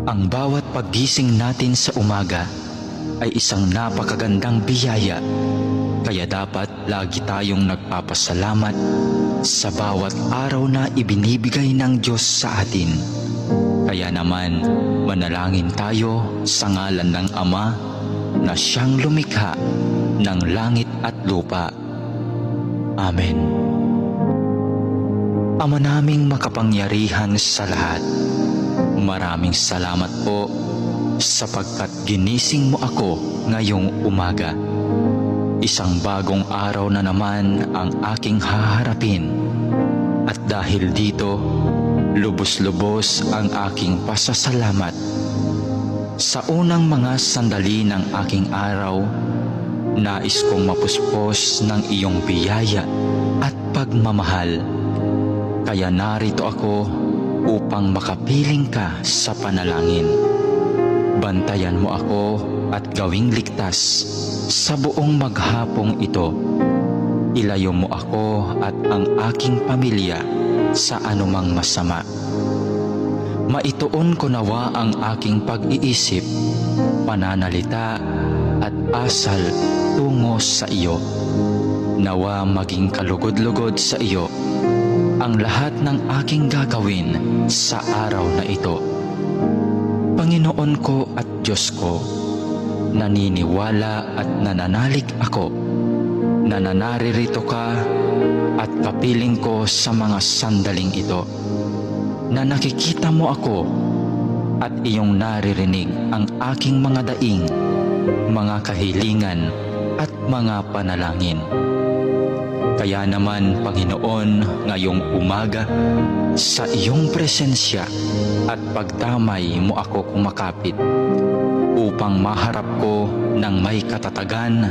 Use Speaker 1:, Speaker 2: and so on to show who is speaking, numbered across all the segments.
Speaker 1: Ang bawat paggising natin sa umaga ay isang napakagandang biyaya, kaya dapat lagi tayong nagpapasalamat sa bawat araw na ibinibigay ng Diyos sa atin. Kaya naman, manalangin tayo sa ngalan ng Ama na siyang lumikha ng langit at lupa. Amen. Ama naming makapangyarihan sa lahat, maraming salamat po sapagkat ginising mo ako ngayong umaga. Isang bagong araw na naman ang aking haharapin. At dahil dito, lubos-lubos ang aking pasasalamat. Sa unang mga sandali ng aking araw, nais kong mapuspos ng iyong biyaya at pagmamahal. Kaya narito ako upang makapiling ka sa panalangin. Bantayan mo ako at gawing ligtas sa buong maghapong ito. Ilayo mo ako at ang aking pamilya sa anumang masama. Maituon ko nawa ang aking pag-iisip, pananalita at asal tungo sa iyo. Nawa maging kalugod-lugod sa iyo ang lahat ng aking gagawin sa araw na ito. Panginoon ko at Diyos ko, naniniwala at nananalig ako na naririto ka at kapiling ko sa mga sandaling ito, na nakikita mo ako at iyong naririnig ang aking mga daing, mga kahilingan at mga panalangin. Kaya naman, Panginoon, ngayong umaga, sa iyong presensya at pagdamay mo ako kumakapit upang maharap ko ng may katatagan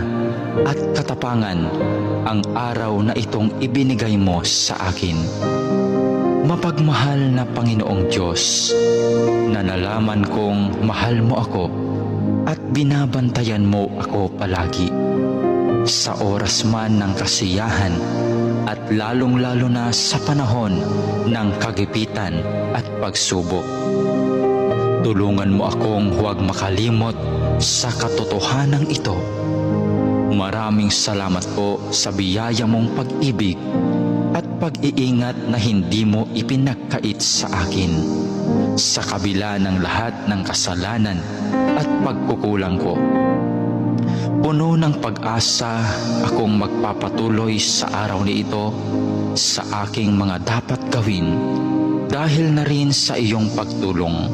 Speaker 1: at katapangan ang araw na itong ibinigay mo sa akin. Mapagmahal na Panginoong Diyos, na nalaman kong mahal mo ako at binabantayan mo ako palagi. Sa oras man ng kasiyahan at lalong-lalo na sa panahon ng kagipitan at pagsubok. Tulungan mo akong huwag makalimot sa katotohanan ito. Maraming salamat po sa biyaya mong pag-ibig at pag-iingat na hindi mo ipinagkait sa akin, sa kabila ng lahat ng kasalanan at pagkukulang ko. Puno ng pag-asa akong magpapatuloy sa araw na ito sa aking mga dapat gawin dahil na rin sa iyong pagtulong.